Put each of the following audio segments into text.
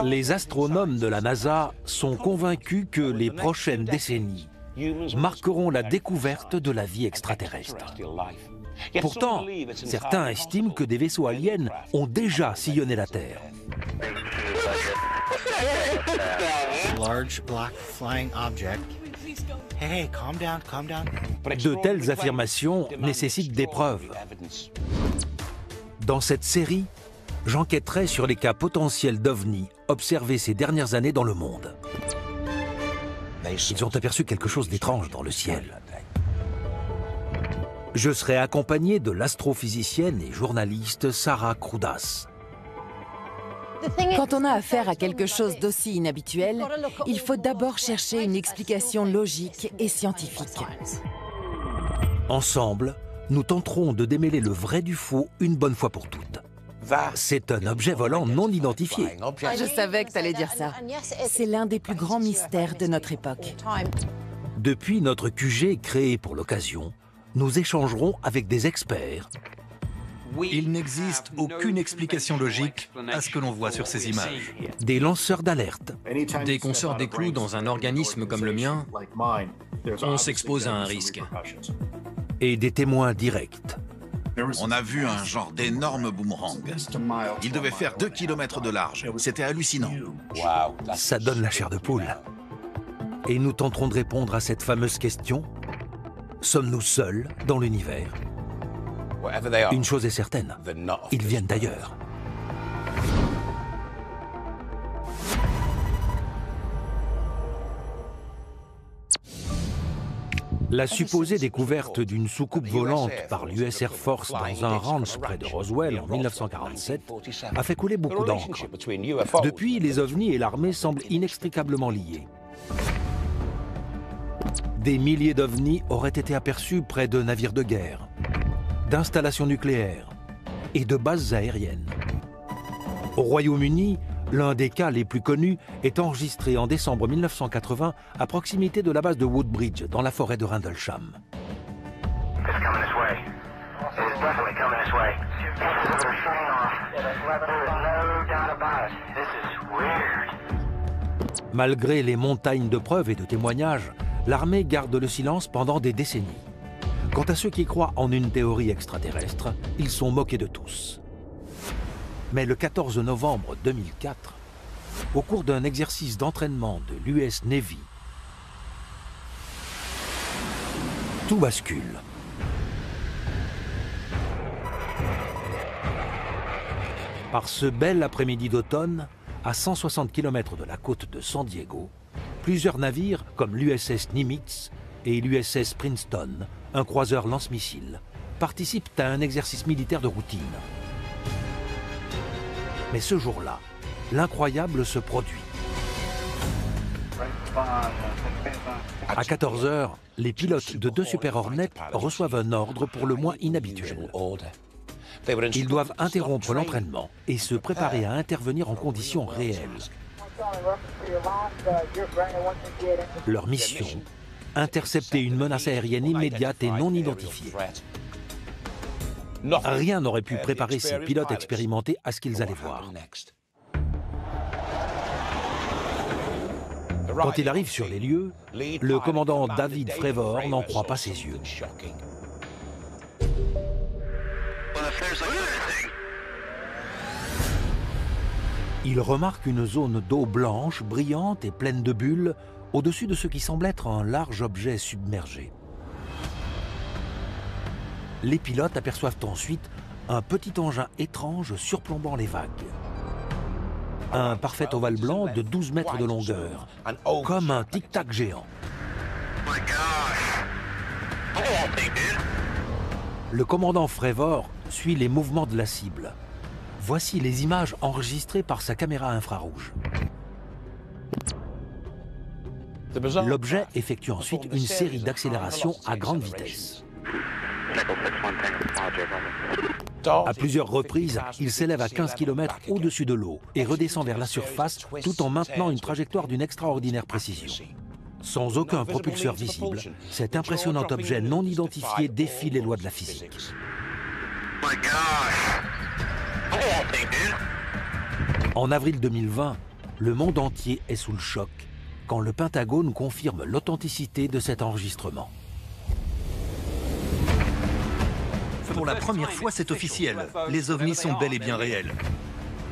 Les astronomes de la NASA sont convaincus que les prochaines décennies marqueront la découverte de la vie extraterrestre. Pourtant, certains estiment que des vaisseaux aliens ont déjà sillonné la Terre. De telles affirmations nécessitent des preuves. Dans cette série, j'enquêterai sur les cas potentiels d'OVNI observés ces dernières années dans le monde. Ils ont aperçu quelque chose d'étrange dans le ciel. Je serai accompagné de l'astrophysicienne et journaliste Sarah Kroudas. Quand on a affaire à quelque chose d'aussi inhabituel, il faut d'abord chercher une explication logique et scientifique. Ensemble, nous tenterons de démêler le vrai du faux une bonne fois pour toutes. C'est un objet volant non identifié. Je savais que tu allais dire ça. C'est l'un des plus grands mystères de notre époque. Depuis notre QG créé pour l'occasion, nous échangerons avec des experts. Il n'existe aucune explication logique à ce que l'on voit sur ces images. Des lanceurs d'alerte. Dès qu'on sort des clous dans un organisme comme le mien, on s'expose à un risque. Et des témoins directs. On a vu un genre d'énorme boomerang. Il devait faire 2 km de large. C'était hallucinant. Ça donne la chair de poule. Et nous tenterons de répondre à cette fameuse question. Sommes-nous seuls dans l'univers? Une chose est certaine, ils viennent d'ailleurs. La supposée découverte d'une soucoupe volante par l'US Air Force dans un ranch près de Roswell en 1947 a fait couler beaucoup d'encre. Depuis, les ovnis et l'armée semblent inextricablement liés. Des milliers d'ovnis auraient été aperçus près de navires de guerre, d'installations nucléaires et de bases aériennes. Au Royaume-Uni, l'un des cas les plus connus est enregistré en décembre 1980 à proximité de la base de Woodbridge, dans la forêt de Rendlesham. Malgré les montagnes de preuves et de témoignages, l'armée garde le silence pendant des décennies. Quant à ceux qui croient en une théorie extraterrestre, ils sont moqués de tous. Mais le 14 novembre 2004, au cours d'un exercice d'entraînement de l'US Navy, tout bascule. Par ce bel après-midi d'automne, à 160 km de la côte de San Diego, plusieurs navires comme l'USS Nimitz et l'USS Princeton, un croiseur lance-missiles, participent à un exercice militaire de routine. Mais ce jour-là, l'incroyable se produit. À 14 h, les pilotes de 2 Super Hornets reçoivent un ordre pour le moins inhabituel. Ils doivent interrompre l'entraînement et se préparer à intervenir en conditions réelles. Leur mission, intercepter une menace aérienne immédiate et non identifiée. Rien n'aurait pu préparer ces pilotes expérimentés à ce qu'ils allaient voir. Quand il arrive sur les lieux, le commandant David Fravor n'en croit pas ses yeux. Il remarque une zone d'eau blanche, brillante et pleine de bulles, au-dessus de ce qui semble être un large objet submergé. Les pilotes aperçoivent ensuite un petit engin étrange surplombant les vagues. Un parfait ovale blanc de 12 mètres de longueur, comme un tic-tac géant. Le commandant Fravor suit les mouvements de la cible. Voici les images enregistrées par sa caméra infrarouge. L'objet effectue ensuite une série d'accélérations à grande vitesse. À plusieurs reprises, il s'élève à 15 km au-dessus de l'eau et redescend vers la surface tout en maintenant une trajectoire d'une extraordinaire précision. Sans aucun propulseur visible, cet impressionnant objet non identifié défie les lois de la physique. En avril 2020, Le monde entier est sous le choc quand le Pentagone confirme l'authenticité de cet enregistrement. Pour la première fois, c'est officiel. Les ovnis sont bel et bien réels.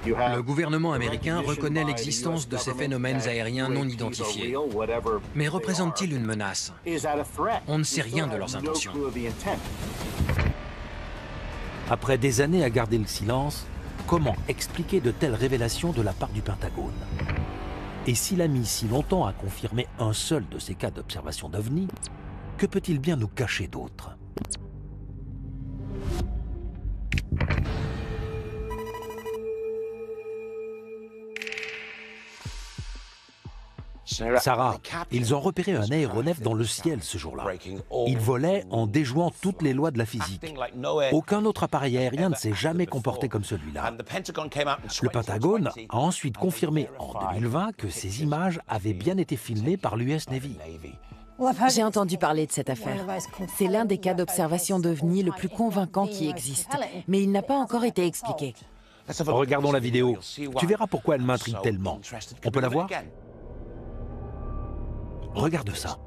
Le gouvernement américain reconnaît l'existence de ces phénomènes aériens non identifiés. Mais représentent-ils une menace? On ne sait rien de leurs intentions. Après des années à garder le silence, comment expliquer de telles révélations de la part du Pentagone? Et s'il a mis si longtemps à confirmer un seul de ces cas d'observation d'OVNI, que peut-il bien nous cacher d'autres? Sarah, ils ont repéré un aéronef dans le ciel ce jour-là. Il volait en déjouant toutes les lois de la physique. Aucun autre appareil aérien ne s'est jamais comporté comme celui-là. Le Pentagone a ensuite confirmé en 2020 que ces images avaient bien été filmées par l'US Navy. J'ai entendu parler de cette affaire. C'est l'un des cas d'observation d'OVNI le plus convaincant qui existe, mais il n'a pas encore été expliqué. Regardons la vidéo. Tu verras pourquoi elle m'intrigue tellement. On peut la voir? Regarde ça.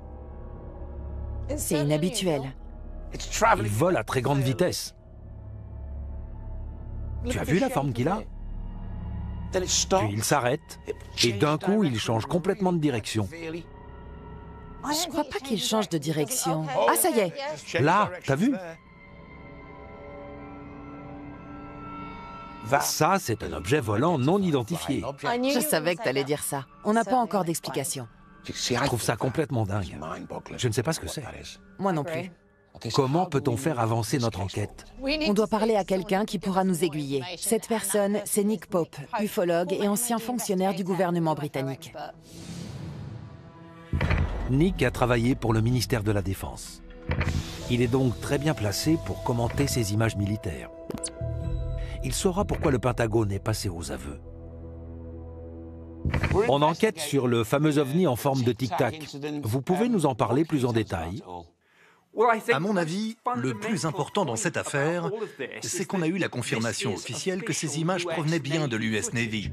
C'est inhabituel. Il vole à très grande vitesse. Tu as vu la forme qu'il a? Puis il s'arrête et d'un coup, il change complètement de direction. Je crois pas qu'il change de direction. Ah, ça y est. Là, t'as vu? Ça, c'est un objet volant non identifié. Je savais que t'allais dire ça. On n'a pas encore d'explication. Je trouve ça complètement dingue. Je ne sais pas ce que c'est. Moi non plus. Comment peut-on faire avancer notre enquête? On doit parler à quelqu'un qui pourra nous aiguiller. Cette personne, c'est Nick Pope, ufologue et ancien fonctionnaire du gouvernement britannique. Nick a travaillé pour le ministère de la Défense. Il est donc très bien placé pour commenter ces images militaires. Il saura pourquoi le Pentagone est passé aux aveux. On enquête sur le fameux ovni en forme de tic-tac. Vous pouvez nous en parler plus en détail? À mon avis, le plus important dans cette affaire, c'est qu'on a eu la confirmation officielle que ces images provenaient bien de l'US Navy.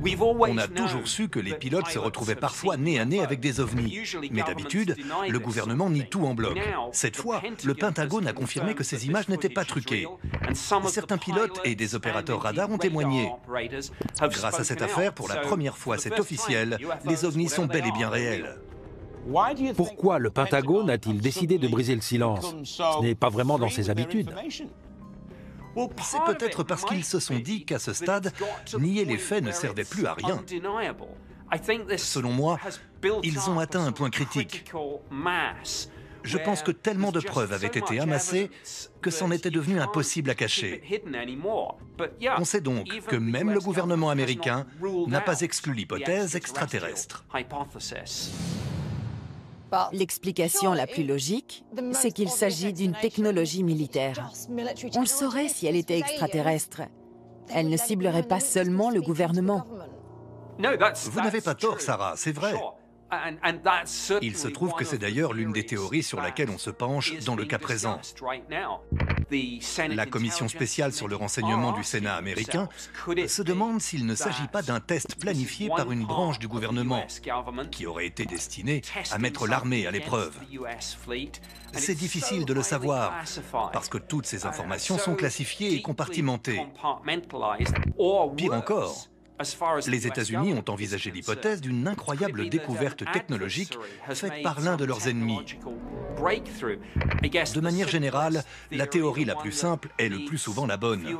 On a toujours su que les pilotes se retrouvaient parfois nez à nez avec des ovnis. Mais d'habitude, le gouvernement nie tout en bloc. Cette fois, le Pentagone a confirmé que ces images n'étaient pas truquées. Certains pilotes et des opérateurs radars ont témoigné. Grâce à cette affaire, pour la première fois, c'est officiel, les ovnis sont bel et bien réels. Pourquoi le Pentagone a-t-il décidé de briser le silence? Ce n'est pas vraiment dans ses habitudes. C'est peut-être parce qu'ils se sont dit qu'à ce stade, nier les faits ne servait plus à rien. Selon moi, ils ont atteint un point critique. Je pense que tellement de preuves avaient été amassées que c'en était devenu impossible à cacher. On sait donc que même le gouvernement américain n'a pas exclu l'hypothèse extraterrestre. L'explication la plus logique, c'est qu'il s'agit d'une technologie militaire. On le saurait si elle était extraterrestre. Elle ne ciblerait pas seulement le gouvernement. Vous n'avez pas tort, Sarah, c'est vrai. Il se trouve que c'est d'ailleurs l'une des théories sur laquelle on se penche dans le cas présent. La commission spéciale sur le renseignement du Sénat américain se demande s'il ne s'agit pas d'un test planifié par une branche du gouvernement qui aurait été destinée à mettre l'armée à l'épreuve. C'est difficile de le savoir parce que toutes ces informations sont classifiées et compartimentées. Pire encore, les États-Unis ont envisagé l'hypothèse d'une incroyable découverte technologique faite par l'un de leurs ennemis. De manière générale, la théorie la plus simple est le plus souvent la bonne.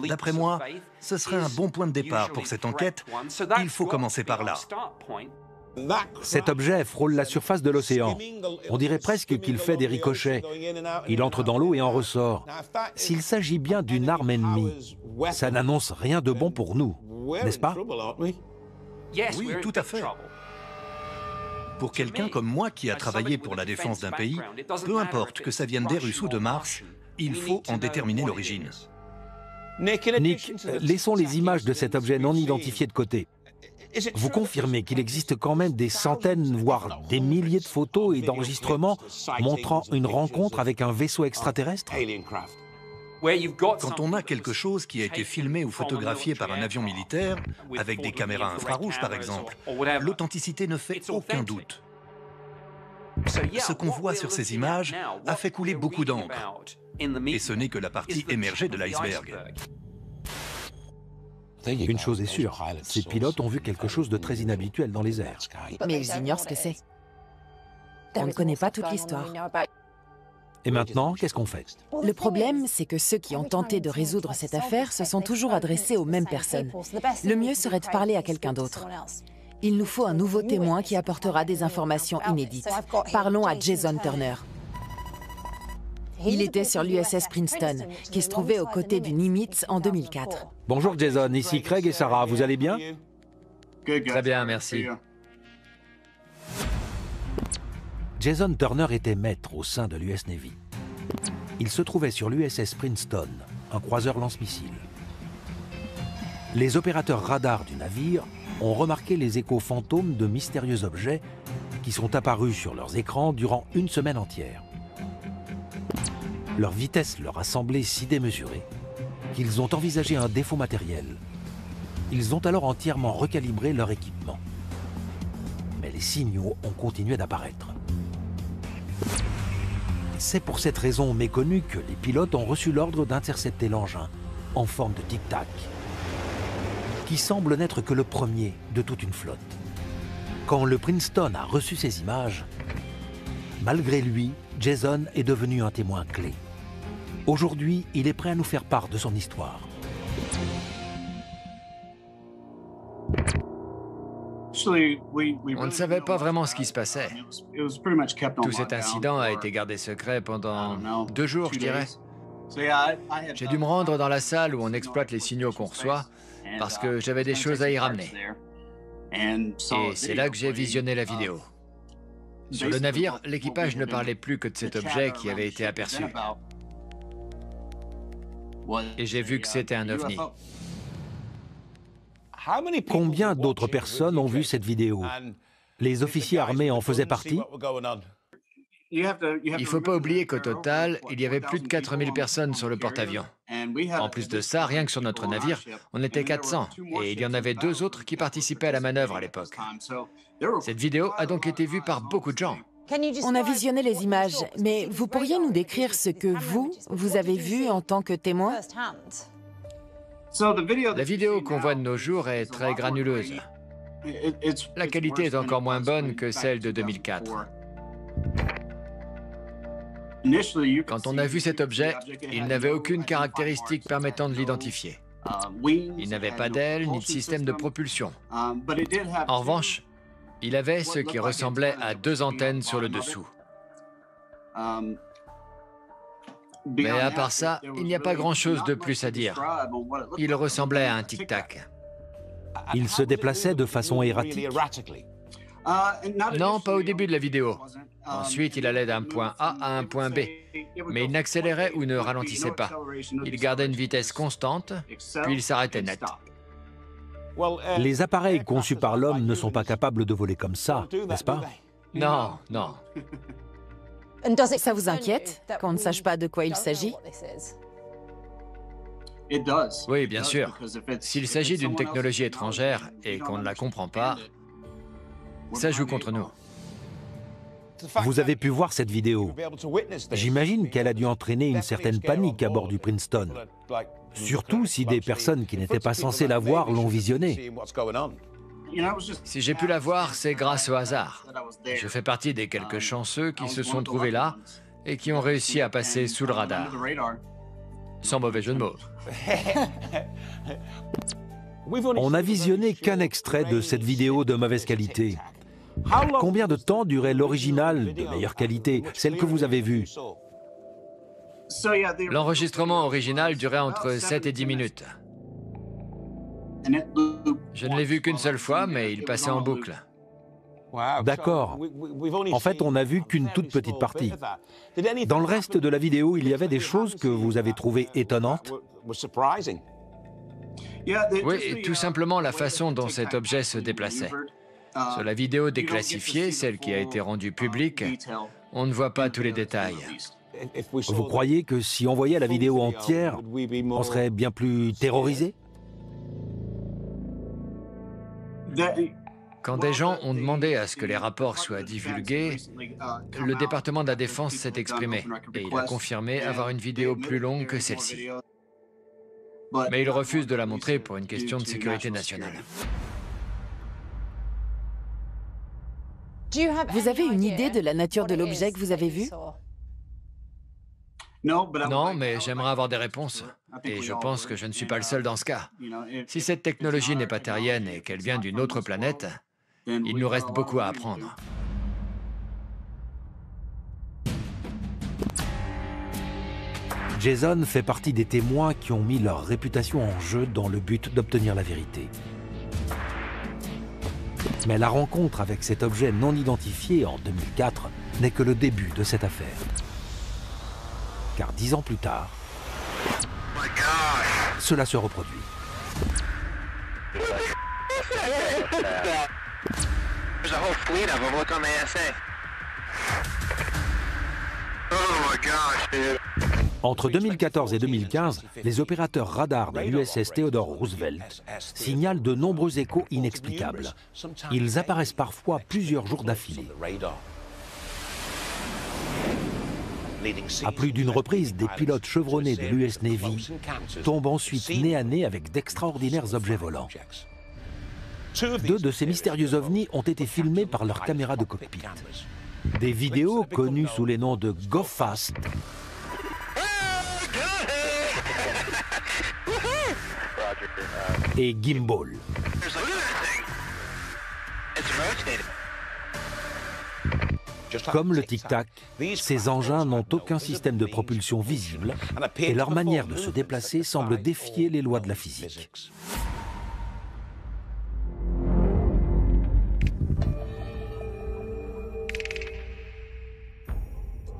D'après moi, ce serait un bon point de départ pour cette enquête. Il faut commencer par là. Cet objet frôle la surface de l'océan. On dirait presque qu'il fait des ricochets. Il entre dans l'eau et en ressort. S'il s'agit bien d'une arme ennemie, ça n'annonce rien de bon pour nous, n'est-ce pas? Oui, tout à fait. Pour quelqu'un comme moi qui a travaillé pour la défense d'un pays, peu importe que ça vienne des Russes ou de Mars, il faut en déterminer l'origine. Nick, laissons les images de cet objet non identifié de côté. Vous confirmez qu'il existe quand même des centaines, voire des milliers de photos et d'enregistrements montrant une rencontre avec un vaisseau extraterrestre? Quand on a quelque chose qui a été filmé ou photographié par un avion militaire, avec des caméras infrarouges par exemple, l'authenticité ne fait aucun doute. Ce qu'on voit sur ces images a fait couler beaucoup d'encre. Et ce n'est que la partie émergée de l'iceberg. Une chose est sûre, ces pilotes ont vu quelque chose de très inhabituel dans les airs. Mais ils ignorent ce que c'est. On ne connaît pas toute l'histoire. Et maintenant, qu'est-ce qu'on fait? Le problème, c'est que ceux qui ont tenté de résoudre cette affaire se sont toujours adressés aux mêmes personnes. Le mieux serait de parler à quelqu'un d'autre. Il nous faut un nouveau témoin qui apportera des informations inédites. Parlons à Jason Turner. Il était sur l'USS Princeton, qui se trouvait aux côtés du Nimitz en 2004. Bonjour Jason, ici Craig et Sarah, vous allez bien? Très bien, merci. Jason Turner était maître au sein de l'US Navy. Il se trouvait sur l'USS Princeton, un croiseur lance-missiles. Les opérateurs radars du navire ont remarqué les échos fantômes de mystérieux objets qui sont apparus sur leurs écrans durant une semaine entière. Leur vitesse leur a semblé si démesurée qu'ils ont envisagé un défaut matériel. Ils ont alors entièrement recalibré leur équipement. Mais les signaux ont continué d'apparaître. C'est pour cette raison méconnue que les pilotes ont reçu l'ordre d'intercepter l'engin en forme de tic-tac, qui semble n'être que le premier de toute une flotte. Quand le Princeton a reçu ces images, malgré lui, Jason est devenu un témoin clé. Aujourd'hui, il est prêt à nous faire part de son histoire. On ne savait pas vraiment ce qui se passait. Tout cet incident a été gardé secret pendant 2 jours, je dirais. J'ai dû me rendre dans la salle où on exploite les signaux qu'on reçoit parce que j'avais des choses à y ramener. Et c'est là que j'ai visionné la vidéo. Sur le navire, l'équipage ne parlait plus que de cet objet qui avait été aperçu. Et j'ai vu que c'était un ovni. Combien d'autres personnes ont vu cette vidéo? Les officiers armés en faisaient partie? Il ne faut pas oublier qu'au total, il y avait plus de 4000 personnes sur le porte-avions. En plus de ça, rien que sur notre navire, on était 400, et il y en avait 2 autres qui participaient à la manœuvre à l'époque. Cette vidéo a donc été vue par beaucoup de gens. On a visionné les images, mais vous pourriez nous décrire ce que vous avez vu en tant que témoin? La vidéo qu'on voit de nos jours est très granuleuse. La qualité est encore moins bonne que celle de 2004. Quand on a vu cet objet, il n'avait aucune caractéristique permettant de l'identifier. Il n'avait pas d'aile ni de système de propulsion. En revanche, il avait ce qui ressemblait à 2 antennes sur le dessous. Mais à part ça, il n'y a pas grand-chose de plus à dire. Il ressemblait à un tic-tac. Il se déplaçait de façon erratique? Non, pas au début de la vidéo. Ensuite, il allait d'un point A à un point B. Mais il n'accélérait ou ne ralentissait pas. Il gardait une vitesse constante, puis il s'arrêtait net. Les appareils conçus par l'homme ne sont pas capables de voler comme ça, n'est-ce pas? Non, non. Ça vous inquiète qu'on ne sache pas de quoi il s'agit? Oui, bien sûr. S'il s'agit d'une technologie étrangère et qu'on ne la comprend pas, ça joue contre nous. Vous avez pu voir cette vidéo. J'imagine qu'elle a dû entraîner une certaine panique à bord du Princeton. Surtout si des personnes qui n'étaient pas censées la voir l'ont visionnée. Si j'ai pu la voir, c'est grâce au hasard. Je fais partie des quelques chanceux qui se sont trouvés là et qui ont réussi à passer sous le radar. Sans mauvais jeu de mots. On n'a visionné qu'un extrait de cette vidéo de mauvaise qualité. Combien de temps durait l'original de meilleure qualité, celle que vous avez vue? L'enregistrement original durait entre 7 et 10 minutes. Je ne l'ai vu qu'une seule fois, mais il passait en boucle. D'accord. En fait, on n'a vu qu'une toute petite partie. Dans le reste de la vidéo, il y avait des choses que vous avez trouvées étonnantes? Oui, et tout simplement la façon dont cet objet se déplaçait. Sur la vidéo déclassifiée, celle qui a été rendue publique, on ne voit pas tous les détails. Vous croyez que si on voyait la vidéo entière, on serait bien plus terrorisé? Quand des gens ont demandé à ce que les rapports soient divulgués, le département de la Défense s'est exprimé et il a confirmé avoir une vidéo plus longue que celle-ci. Mais il refuse de la montrer pour une question de sécurité nationale. Vous avez une idée de la nature de l'objet que vous avez vu? Non, mais j'aimerais avoir des réponses. Et je pense que je ne suis pas le seul dans ce cas. Si cette technologie n'est pas terrienne et qu'elle vient d'une autre planète, il nous reste beaucoup à apprendre. Jason fait partie des témoins qui ont mis leur réputation en jeu dans le but d'obtenir la vérité. Mais la rencontre avec cet objet non identifié en 2004 n'est que le début de cette affaire. Car 10 ans plus tard, cela se reproduit. Entre 2014 et 2015, les opérateurs radars de l'USS Theodore Roosevelt signalent de nombreux échos inexplicables. Ils apparaissent parfois plusieurs jours d'affilée. À plus d'une reprise, des pilotes chevronnés de l'US Navy tombent ensuite nez à nez avec d'extraordinaires objets volants. 2 de ces mystérieux ovnis ont été filmés par leur caméra de cockpit. Des vidéos connues sous les noms de Go Fast et Gimbal. Comme le tic-tac, ces engins n'ont aucun système de propulsion visible et leur manière de se déplacer semble défier les lois de la physique.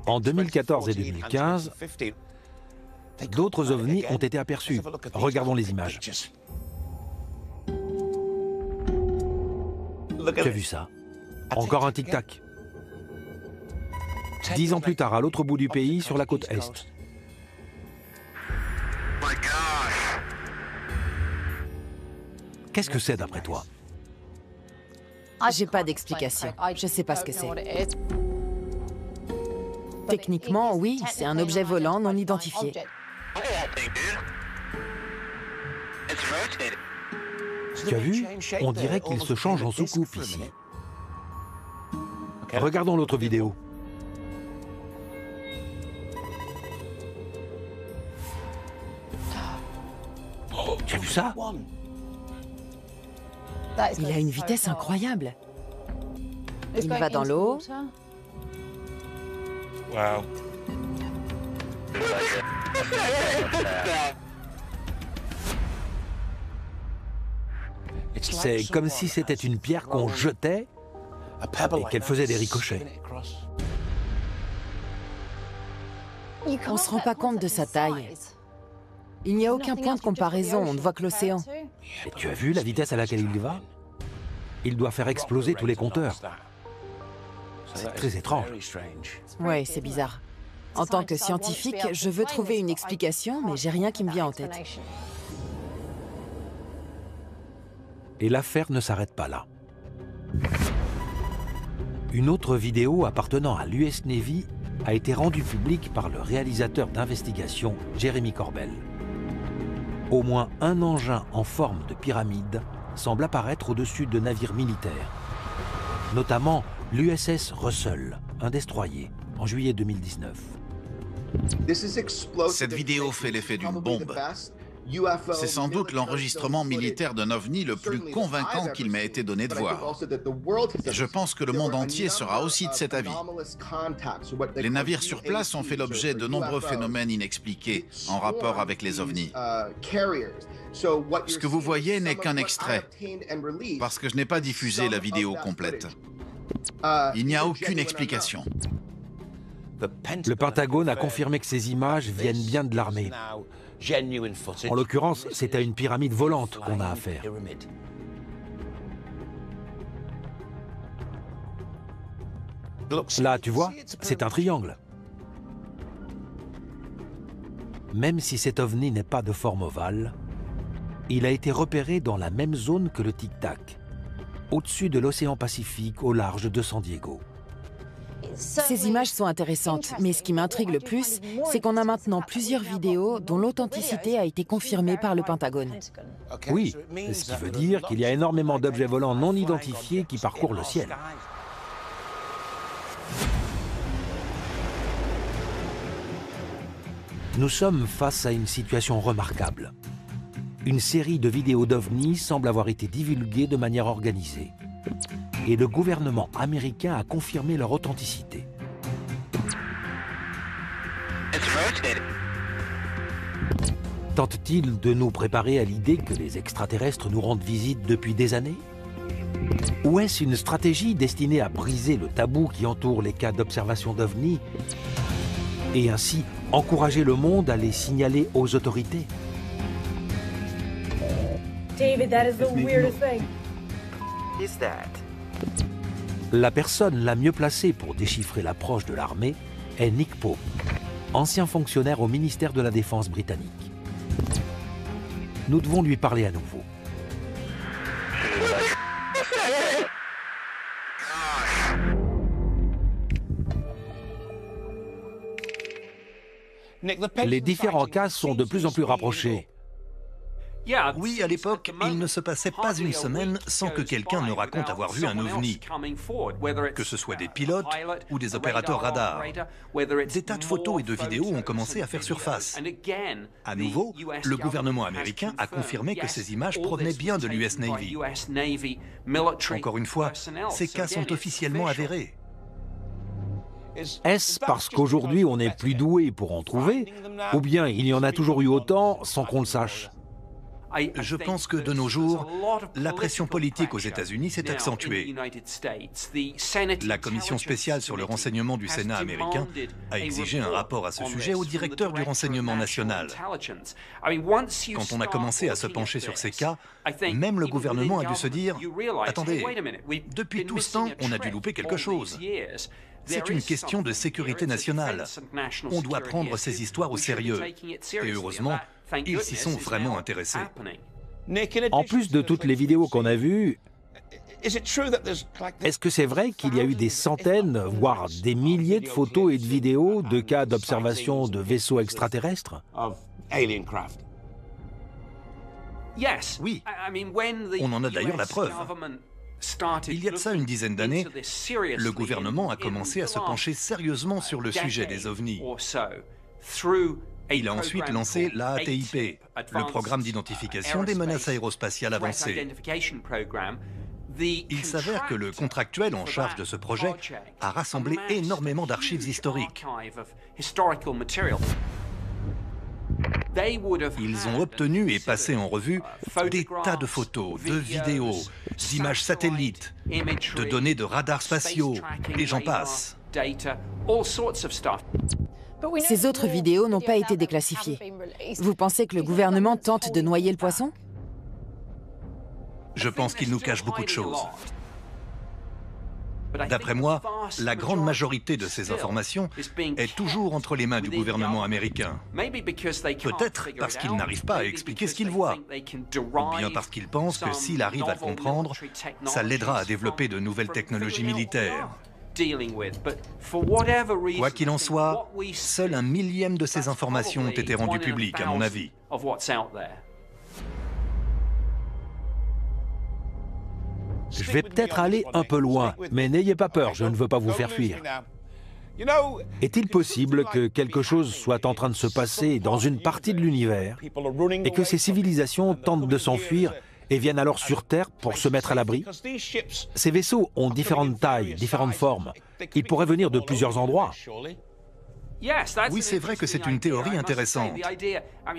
En 2014 et 2015, d'autres ovnis ont été aperçus. Regardons les images. Tu as vu ça? Encore un tic-tac. 10 ans plus tard, à l'autre bout du pays, sur la côte Est. Qu'est-ce que c'est d'après toi? J'ai pas d'explication. Je sais pas ce que c'est. Techniquement, oui, c'est un objet volant non identifié. Tu as vu? On dirait qu'il se change en soucoupe ici. Regardons l'autre vidéo. Tu as vu ça? Il a une vitesse incroyable. Il va dans l'eau. C'est comme si c'était une pierre qu'on jetait et qu'elle faisait des ricochets. On ne se rend pas compte de sa taille. Il n'y a aucun point de comparaison, on ne voit que l'océan. Et tu as vu la vitesse à laquelle il va? Il doit faire exploser tous les compteurs. C'est très étrange. Oui, c'est bizarre. En tant que scientifique, je veux trouver une explication, mais j'ai rien qui me vient en tête. Et l'affaire ne s'arrête pas là. Une autre vidéo appartenant à l'US Navy a été rendue publique par le réalisateur d'investigation Jeremy Corbell. Au moins un engin en forme de pyramide semble apparaître au-dessus de navires militaires, notamment l'USS Russell, un destroyer, en juillet 2019. Cette vidéo fait l'effet d'une bombe. C'est sans doute l'enregistrement militaire d'un ovni le plus convaincant qu'il m'ait été donné de voir. Et je pense que le monde entier sera aussi de cet avis. Les navires sur place ont fait l'objet de nombreux phénomènes inexpliqués en rapport avec les ovnis. Ce que vous voyez n'est qu'un extrait, parce que je n'ai pas diffusé la vidéo complète. Il n'y a aucune explication. Le Pentagone a confirmé que ces images viennent bien de l'armée. En l'occurrence, c'est à une pyramide volante qu'on a affaire. Là, tu vois, c'est un triangle. Même si cet ovni n'est pas de forme ovale, il a été repéré dans la même zone que le Tic Tac, au-dessus de l'océan Pacifique au large de San Diego. Ces images sont intéressantes, mais ce qui m'intrigue le plus, c'est qu'on a maintenant plusieurs vidéos dont l'authenticité a été confirmée par le Pentagone. Oui, ce qui veut dire qu'il y a énormément d'objets volants non identifiés qui parcourent le ciel. Nous sommes face à une situation remarquable. Une série de vidéos d'OVNI semble avoir été divulguée de manière organisée. Et le gouvernement américain a confirmé leur authenticité. Tente-t-il de nous préparer à l'idée que les extraterrestres nous rendent visite depuis des années? Ou est-ce une stratégie destinée à briser le tabou qui entoure les cas d'observation d'OVNI et ainsi encourager le monde à les signaler aux autorités? David, that is the weirdest thing. Is that? La personne la mieux placée pour déchiffrer l'approche de l'armée est Nick Pope, ancien fonctionnaire au ministère de la Défense britannique. Nous devons lui parler à nouveau. Les différents cas sont de plus en plus rapprochés. Oui, à l'époque, il ne se passait pas une semaine sans que quelqu'un ne raconte avoir vu un ovni, que ce soit des pilotes ou des opérateurs radars. Des tas de photos et de vidéos ont commencé à faire surface. À nouveau, le gouvernement américain a confirmé que ces images provenaient bien de l'US Navy. Encore une fois, ces cas sont officiellement avérés. Est-ce parce qu'aujourd'hui on est plus doué pour en trouver, ou bien il y en a toujours eu autant sans qu'on le sache? Je pense que de nos jours, la pression politique aux États-Unis s'est accentuée. La commission spéciale sur le renseignement du Sénat américain a exigé un rapport à ce sujet au directeur du renseignement national. Quand on a commencé à se pencher sur ces cas, même le gouvernement a dû se dire « Attendez, depuis tout ce temps, on a dû louper quelque chose. C'est une question de sécurité nationale. On doit prendre ces histoires au sérieux. » Et heureusement, ils s'y sont vraiment intéressés. En plus de toutes les vidéos qu'on a vues, est-ce que c'est vrai qu'il y a eu des centaines, voire des milliers de photos et de vidéos de cas d'observation de vaisseaux extraterrestres? Oui, on en a d'ailleurs la preuve. Il y a de ça une dizaine d'années, le gouvernement a commencé à se pencher sérieusement sur le sujet des ovnis. Il a ensuite lancé l'AATIP, le programme d'identification des menaces aérospatiales avancées. Il s'avère que le contractuel en charge de ce projet a rassemblé énormément d'archives historiques. Ils ont obtenu et passé en revue des tas de photos, de vidéos, d'images satellites, de données de radars spatiaux, et j'en passe. Ces autres vidéos n'ont pas été déclassifiées. Vous pensez que le gouvernement tente de noyer le poisson? Je pense qu'il nous cache beaucoup de choses. D'après moi, la grande majorité de ces informations est toujours entre les mains du gouvernement américain. Peut-être parce qu'il n'arrive pas à expliquer ce qu'il voit, ou bien parce qu'il pense que s'il arrive à le comprendre, ça l'aidera à développer de nouvelles technologies militaires. Quoi qu'il en soit, seul 1/1000e de ces informations ont été rendues publiques, à mon avis. Je vais peut-être aller un peu loin, mais n'ayez pas peur, je ne veux pas vous faire fuir. Est-il possible que quelque chose soit en train de se passer dans une partie de l'univers et que ces civilisations tentent de s'enfuir et viennent alors sur Terre pour se mettre à l'abri? Ces vaisseaux ont différentes tailles, différentes formes. Ils pourraient venir de plusieurs endroits. Oui, c'est vrai que c'est une théorie intéressante.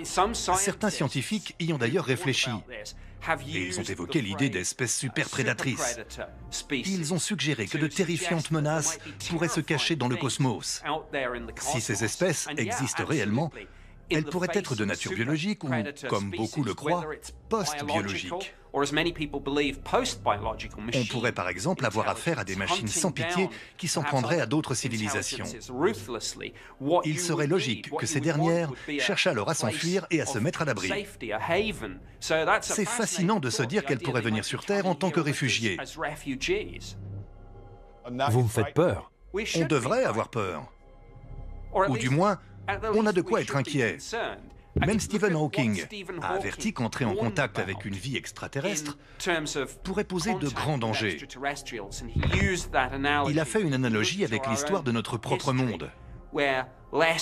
Certains scientifiques y ont d'ailleurs réfléchi. Et ils ont évoqué l'idée d'espèces super prédatrices. Ils ont suggéré que de terrifiantes menaces pourraient se cacher dans le cosmos. Si ces espèces existent réellement, Elle pourrait être de nature biologique ou, comme beaucoup le croient, post-biologique. On pourrait par exemple avoir affaire à des machines sans pitié qui s'en prendraient à d'autres civilisations. Il serait logique que ces dernières cherchent alors à s'enfuir et à se mettre à l'abri. C'est fascinant de se dire qu'elles pourraient venir sur Terre en tant que réfugiés. Vous me faites peur. On devrait avoir peur. Ou du moins, on a de quoi être inquiet. Même Stephen Hawking a averti qu'entrer en contact avec une vie extraterrestre pourrait poser de grands dangers. Il a fait une analogie avec l'histoire de notre propre monde.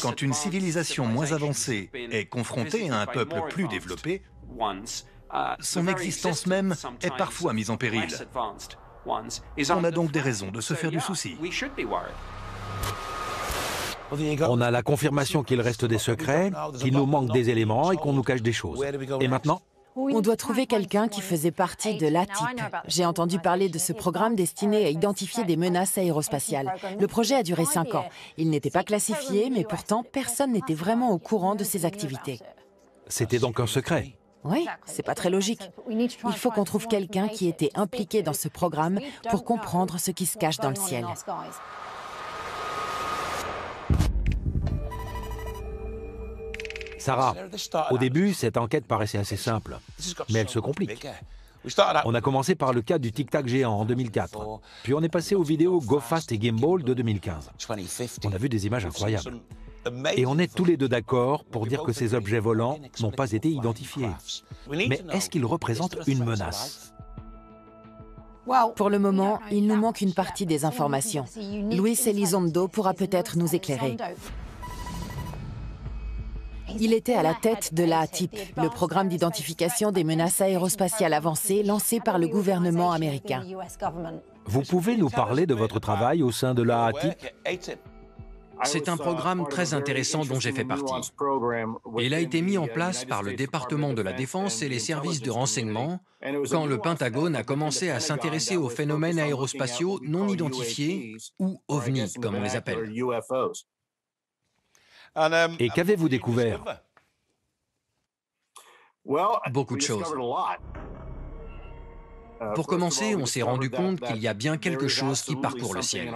Quand une civilisation moins avancée est confrontée à un peuple plus développé, son existence même est parfois mise en péril. On a donc des raisons de se faire du souci. On a la confirmation qu'il reste des secrets, qu'il nous manque des éléments et qu'on nous cache des choses. Et maintenant? On doit trouver quelqu'un qui faisait partie de l'ATIP. J'ai entendu parler de ce programme destiné à identifier des menaces aérospatiales. Le projet a duré 5 ans. Il n'était pas classifié, mais pourtant, personne n'était vraiment au courant de ses activités. C'était donc un secret? Oui, c'est pas très logique. Il faut qu'on trouve quelqu'un qui était impliqué dans ce programme pour comprendre ce qui se cache dans le ciel. Sarah, au début, cette enquête paraissait assez simple, mais elle se complique. On a commencé par le cas du Tic Tac géant en 2004, puis on est passé aux vidéos Go Fast et Gimbal de 2015. On a vu des images incroyables. Et on est tous les deux d'accord pour dire que ces objets volants n'ont pas été identifiés. Mais est-ce qu'ils représentent une menace? Pour le moment, il nous manque une partie des informations. Luis Elizondo pourra peut-être nous éclairer. Il était à la tête de l'ATIP, le programme d'identification des menaces aérospatiales avancées lancé par le gouvernement américain. Vous pouvez nous parler de votre travail au sein de l'ATIP? C'est un programme très intéressant dont j'ai fait partie. Il a été mis en place par le département de la Défense et les services de renseignement quand le Pentagone a commencé à s'intéresser aux phénomènes aérospatiaux non identifiés, ou OVNI, comme on les appelle. Et qu'avez-vous découvert? Beaucoup de choses. Pour commencer, on s'est rendu compte qu'il y a bien quelque chose qui parcourt le ciel.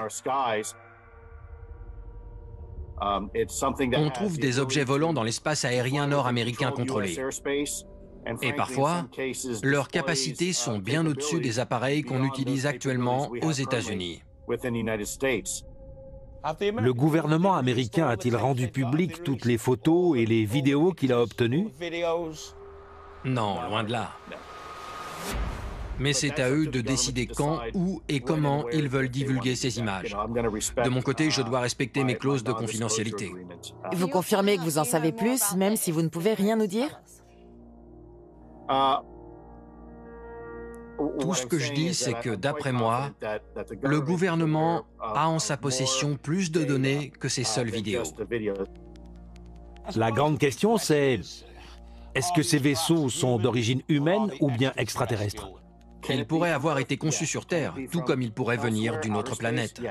On trouve des objets volants dans l'espace aérien nord-américain contrôlé. Et parfois, leurs capacités sont bien au-dessus des appareils qu'on utilise actuellement aux États-Unis. Le gouvernement américain a-t-il rendu public toutes les photos et les vidéos qu'il a obtenues? Non, loin de là. Mais c'est à eux de décider quand, où et comment ils veulent divulguer ces images. De mon côté, je dois respecter mes clauses de confidentialité. Vous confirmez que vous en savez plus, même si vous ne pouvez rien nous dire? Tout ce que je dis, c'est que, d'après moi, le gouvernement a en sa possession plus de données que ces seules vidéos. La grande question, c'est... Est-ce que ces vaisseaux sont d'origine humaine ou bien extraterrestre? Ils pourraient avoir été conçus sur Terre, tout comme ils pourraient venir d'une autre planète.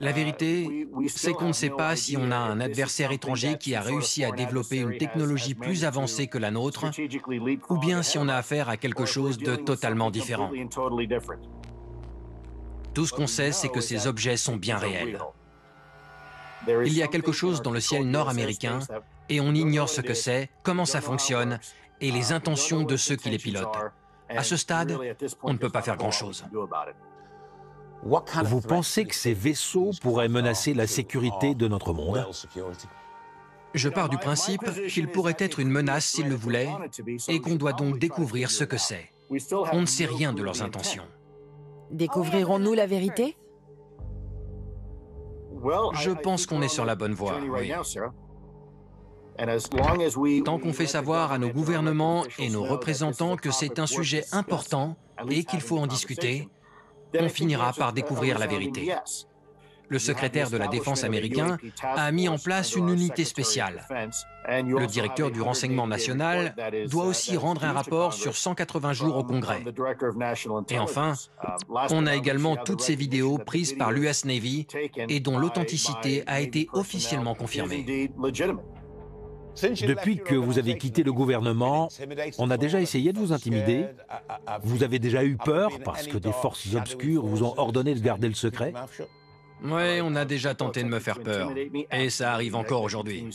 La vérité, c'est qu'on ne sait pas si on a un adversaire étranger qui a réussi à développer une technologie plus avancée que la nôtre, ou bien si on a affaire à quelque chose de totalement différent. Tout ce qu'on sait, c'est que ces objets sont bien réels. Il y a quelque chose dans le ciel nord-américain, et on ignore ce que c'est, comment ça fonctionne, et les intentions de ceux qui les pilotent. À ce stade, on ne peut pas faire grand-chose. Vous pensez que ces vaisseaux pourraient menacer la sécurité de notre monde? Je pars du principe qu'ils pourraient être une menace s'ils le voulaient, et qu'on doit donc découvrir ce que c'est. On ne sait rien de leurs intentions. Découvrirons-nous la vérité? Je pense qu'on est sur la bonne voie, oui. Tant qu'on fait savoir à nos gouvernements et nos représentants que c'est un sujet important et qu'il faut en discuter, on finira par découvrir la vérité. Le secrétaire de la Défense américain a mis en place une unité spéciale. Le directeur du renseignement national doit aussi rendre un rapport sur 180 jours au Congrès. Et enfin, on a également toutes ces vidéos prises par l'US Navy et dont l'authenticité a été officiellement confirmée. Depuis que vous avez quitté le gouvernement, on a déjà essayé de vous intimider. Vous avez déjà eu peur parce que des forces obscures vous ont ordonné de garder le secret. Oui, on a déjà tenté de me faire peur. Et ça arrive encore aujourd'hui.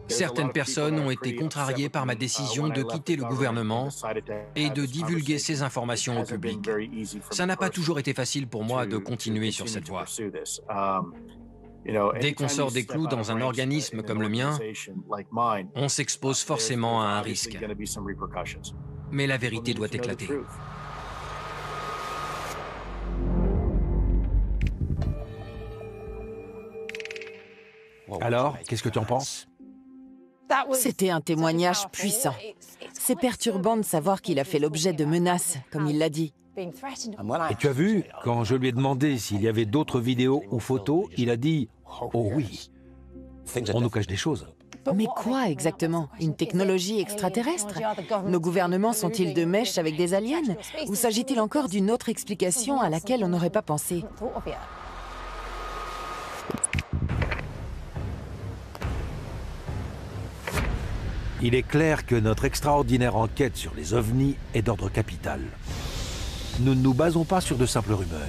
Certaines personnes ont été contrariées par ma décision de quitter le gouvernement et de divulguer ces informations au public. Ça n'a pas toujours été facile pour moi de continuer sur cette voie. Dès qu'on sort des clous dans un organisme comme le mien, on s'expose forcément à un risque. Mais la vérité doit éclater. Alors, qu'est-ce que tu en penses? C'était un témoignage puissant. C'est perturbant de savoir qu'il a fait l'objet de menaces, comme il l'a dit. Et tu as vu, quand je lui ai demandé s'il y avait d'autres vidéos ou photos, il a dit « Oh oui, on nous cache des choses ». Mais quoi exactement? Une technologie extraterrestre? Nos gouvernements sont-ils de mèche avec des aliens? Ou s'agit-il encore d'une autre explication à laquelle on n'aurait pas pensé? Il est clair que notre extraordinaire enquête sur les ovnis est d'ordre capital. Nous ne nous basons pas sur de simples rumeurs.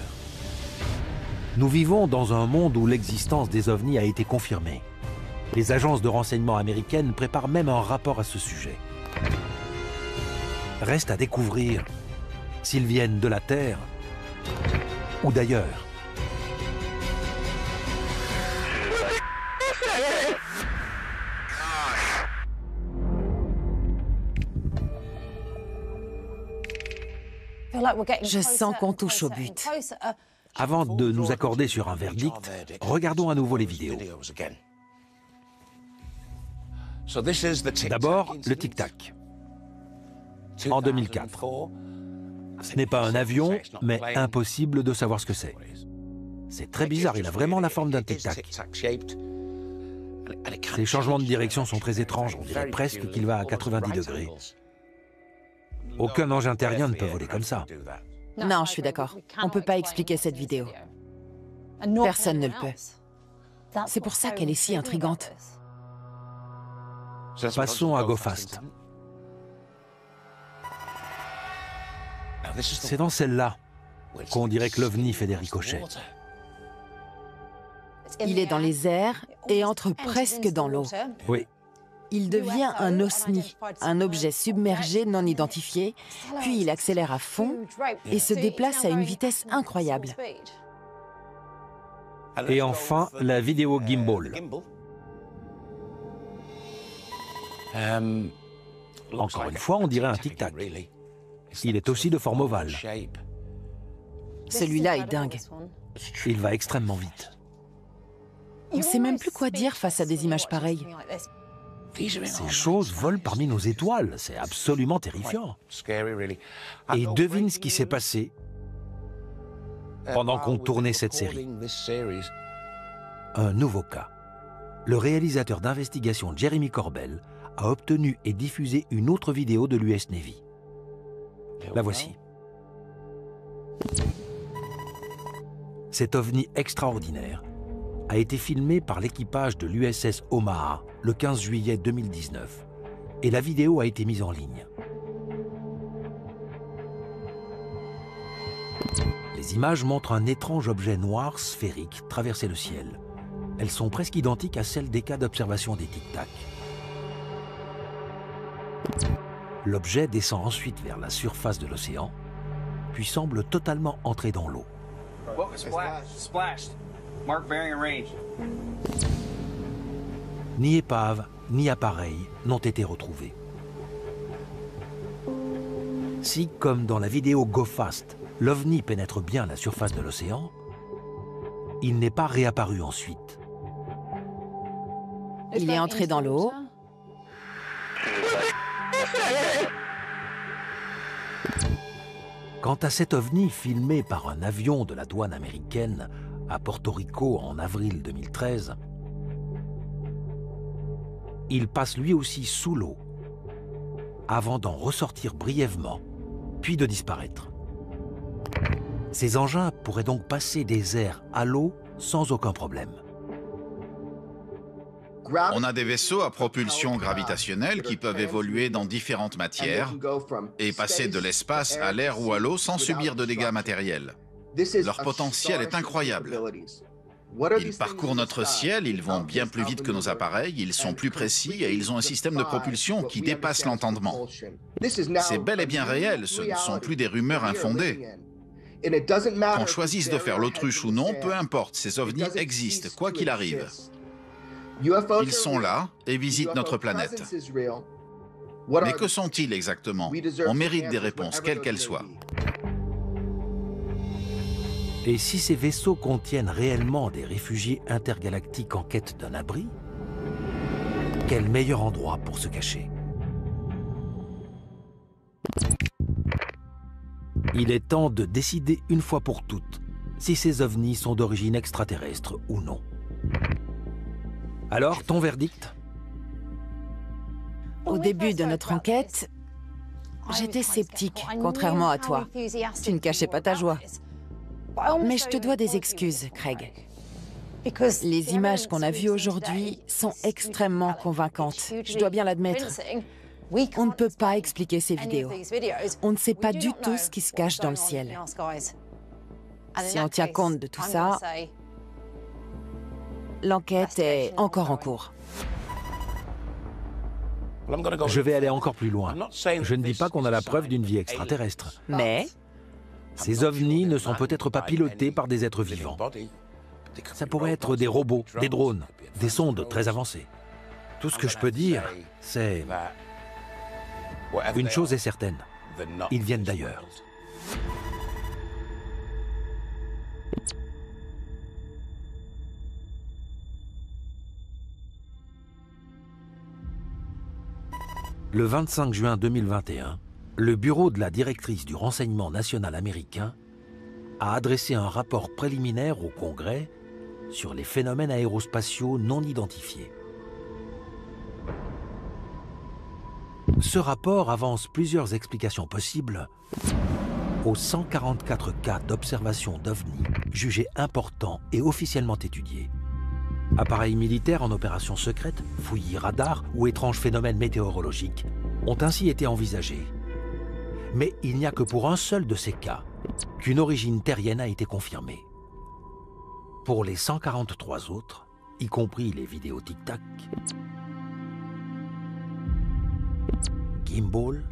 Nous vivons dans un monde où l'existence des ovnis a été confirmée. Les agences de renseignement américaines préparent même un rapport à ce sujet. Reste à découvrir s'ils viennent de la Terre ou d'ailleurs. Je sens qu'on touche au but. Avant de nous accorder sur un verdict, regardons à nouveau les vidéos. D'abord, le tic-tac. En 2004. Ce n'est pas un avion, mais impossible de savoir ce que c'est. C'est très bizarre, il a vraiment la forme d'un tic-tac. Ces changements de direction sont très étranges, on dirait presque qu'il va à 90 degrés. Aucun engin terrien ne peut voler comme ça. Non, je suis d'accord. On ne peut pas expliquer cette vidéo. Personne ne le peut. C'est pour ça qu'elle est si intrigante. Passons à GoFast. C'est dans celle-là qu'on dirait que l'OVNI fait des ricochets. Il est dans les airs et entre presque dans l'eau. Oui. Il devient un OSNI, un objet submergé non identifié, puis il accélère à fond et se déplace à une vitesse incroyable. Et enfin, la vidéo gimbal. Encore une fois, on dirait un tic-tac. Il est aussi de forme ovale. Celui-là est dingue. Il va extrêmement vite. On ne sait même plus quoi dire face à des images pareilles. Ces choses volent parmi nos étoiles, c'est absolument terrifiant. Et devine ce qui s'est passé pendant qu'on tournait cette série. Un nouveau cas. Le réalisateur d'investigation Jeremy Corbell a obtenu et diffusé une autre vidéo de l'US Navy. La voici. Cet ovni extraordinaire a été filmé par l'équipage de l'USS Omaha le 15 juillet 2019 et la vidéo a été mise en ligne. Les images montrent un étrange objet noir sphérique traverser le ciel. Elles sont presque identiques à celles des cas d'observation des tic-tac. L'objet descend ensuite vers la surface de l'océan, puis semble totalement entrer dans l'eau. Ni épave, ni appareil n'ont été retrouvés. Si, comme dans la vidéo GoFast, l'OVNI pénètre bien la surface de l'océan, il n'est pas réapparu ensuite. Il est entré dans l'eau. Quant à cet ovni filmé par un avion de la douane américaine à Porto Rico en avril 2013, il passe lui aussi sous l'eau avant d'en ressortir brièvement, puis de disparaître. Ces engins pourraient donc passer des airs à l'eau sans aucun problème. On a des vaisseaux à propulsion gravitationnelle qui peuvent évoluer dans différentes matières et passer de l'espace à l'air ou à l'eau sans subir de dégâts matériels. Leur potentiel est incroyable. Ils parcourent notre ciel, ils vont bien plus vite que nos appareils, ils sont plus précis et ils ont un système de propulsion qui dépasse l'entendement. C'est bel et bien réel, ce ne sont plus des rumeurs infondées. Qu'on choisisse de faire l'autruche ou non, peu importe, ces ovnis existent, quoi qu'il arrive. Ils sont là et visitent notre planète. Mais que sont-ils exactement? On mérite des réponses, quelles qu'elles soient. Et si ces vaisseaux contiennent réellement des réfugiés intergalactiques en quête d'un abri, quel meilleur endroit pour se cacher? Il est temps de décider une fois pour toutes si ces ovnis sont d'origine extraterrestre ou non. Alors, ton verdict? Au début de notre enquête, j'étais sceptique, contrairement à toi. Tu ne cachais pas ta joie. Mais je te dois des excuses, Craig. Les images qu'on a vues aujourd'hui sont extrêmement convaincantes, je dois bien l'admettre. On ne peut pas expliquer ces vidéos. On ne sait pas du tout ce qui se cache dans le ciel. Si on tient compte de tout ça, l'enquête est encore en cours. Je vais aller encore plus loin. Je ne dis pas qu'on a la preuve d'une vie extraterrestre. Mais ces ovnis ne sont peut-être pas pilotés par des êtres vivants. Ça pourrait être des robots, des drones, des sondes très avancées. Tout ce que je peux dire, c'est... Une chose est certaine, ils viennent d'ailleurs. Le 25 juin 2021, le bureau de la directrice du renseignement national américain a adressé un rapport préliminaire au Congrès sur les phénomènes aérospatiaux non identifiés. Ce rapport avance plusieurs explications possibles aux 144 cas d'observation d'OVNI jugés importants et officiellement étudiés. Appareils militaires en opération secrète, fouillis radars ou étranges phénomènes météorologiques ont ainsi été envisagés. Mais il n'y a que pour un seul de ces cas qu'une origine terrienne a été confirmée. Pour les 143 autres, y compris les vidéos tic-tac, Gimbal,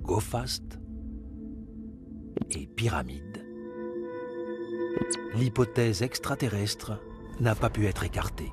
Go Fast et Pyramide, l'hypothèse extraterrestre n'a pas pu être écartée.